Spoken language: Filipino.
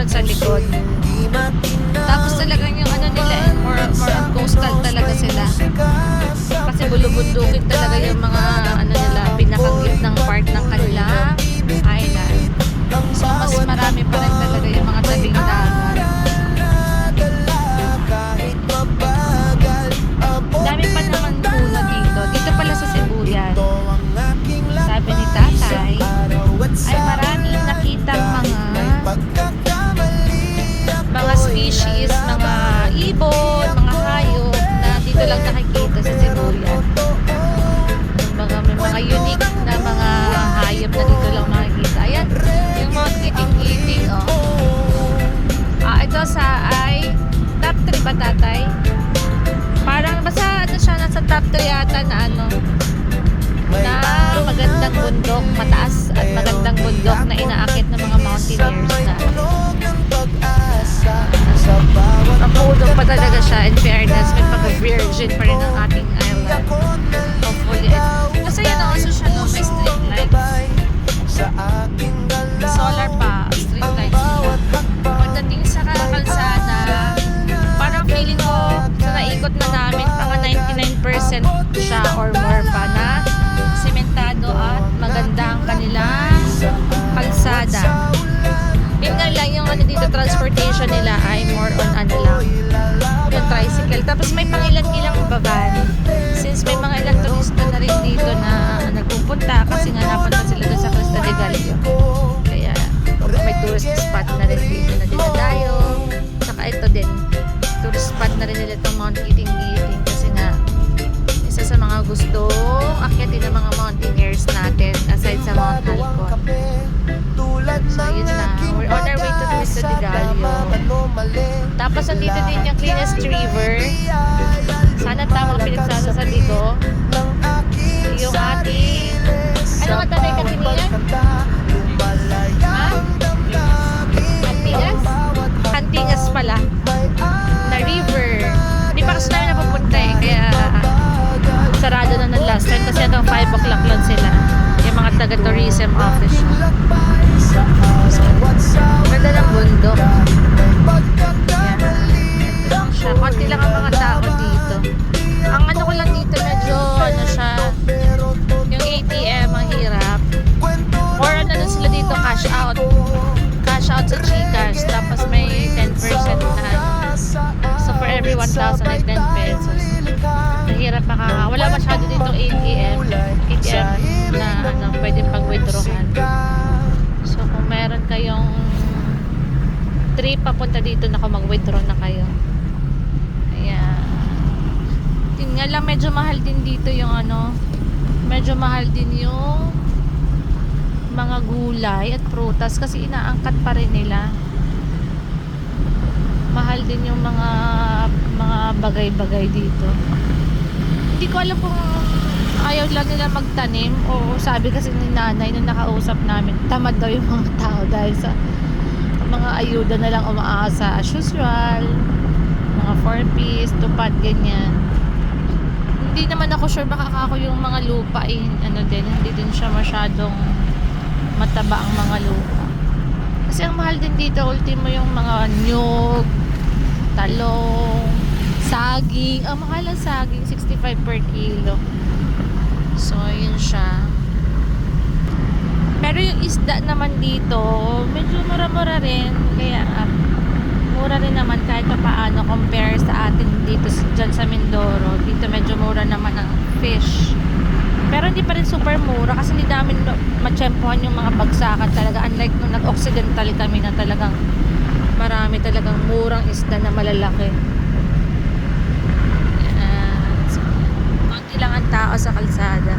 meron sa likod. Tapos talagang yung ano nila more on coastal talaga sila. Kasi bulubundukin talaga yung mga ano nila, pinakang gitnang part ng kanilang island. So mas marami pa rin talaga yung mga tabing dagat. Dami pa naman puno dito. Dito pala sa Cebu yan. Sabi ni tatay, ay maraming nakitang mga species, mga ibon, mga hayop na dito lang nakikita sa Cebu yan. May mga unique na mga hayop na dito lang makikita. Ayan, yung mga giting-giting, oh. Ito ay top 3 ba tatay? Parang basta ano siya, nasa top 3 yata na ano, na magandang bundok, mataas at magandang bundok na inaakit ng mga mountaineers na napulog pa talaga siya. In fairness, may pag-virgin pa rin ang ating island. Hopefully, kasi yun also siya, no? May street lights, solar pa, street lights. Pagdating sa kalsada, parang feeling ko sa naikot na namin, mga 99% siya or more pa na sementado at maganda ang kanilang kalsada. Yun nga lang yung ano dito, transportation nila ay more on ano lang, yung tricycle. Tapos may pangilan-ilang baban. Since may mga ilang turista na rin dito na nagpupunta kasi nga napunta sila sa Costa de Gallo. Kaya may tourist spot na rin dito na dinadayo. Saka ito din, tourist spot na rin nila itong Mount Giting-Giting kasi nga isa sa mga gustong akyatin ng mga mountaineers natin aside sa Mount Halcon. So yun na, we're on our way to Costa de Gallo. Tapos andito din yung cleanest river. Sana tamang pinagsasasan dito yung ating ano nga tanay katiniyan? Ha? Antigas? Antigas pala na river. Hindi pa kasi namin napupunta kaya sarado na ng last time kasi hanggang 5 o'clock lang sila yung mga taga-tourism office. Ganda ng bundok. Yan siya. Konti lang ang mga tao dito. Ang ano ko lang dito medyo ano siya, yung ATM ang hirap. Or ano na sila dito, cash out sa Gcash. Tapos may 10% na. So for every 1,000 ay 10 pesos. Mahirap wala masyado dito ATM na ano, pwedeng pag-withdrawhan. So kung meron kayong trip papunta dito, mag-withdraw na kayo. Ayan. Yun nga lang, medyo mahal din dito yung ano, medyo mahal din yung mga gulay at prutas kasi inaangkat pa rin nila. Mahal din yung mga bagay-bagay dito. Hindi ko alam kung ayaw lang nila magtanim o sabi kasi ni nanay na nakausap namin, tamad daw yung mga tao dahil sa mga ayuda na lang umaasa as usual, mga 4-piece, tupad, ganyan. Hindi naman ako sure, baka ako yung mga lupa ano din, hindi din siya masyadong mataba ang mga lupa kasi ang mahal din dito ultimo yung mga nyug, talong, saging. Ang mahal ang saging, 65 per kilo. So yun siya. Pero yung isda naman dito medyo mura-mura rin. Kaya mura rin naman kahit pa paano compare sa atin dito dyan sa Mindoro. Dito medyo mura naman ang fish. Pero hindi pa rin super mura kasi hindi namin matsyempohan yung mga bagsakan talaga. Unlike nung nag-occidental kami na talagang marami talagang murang isda na malalaki. Konti lang ang tao sa kalsada.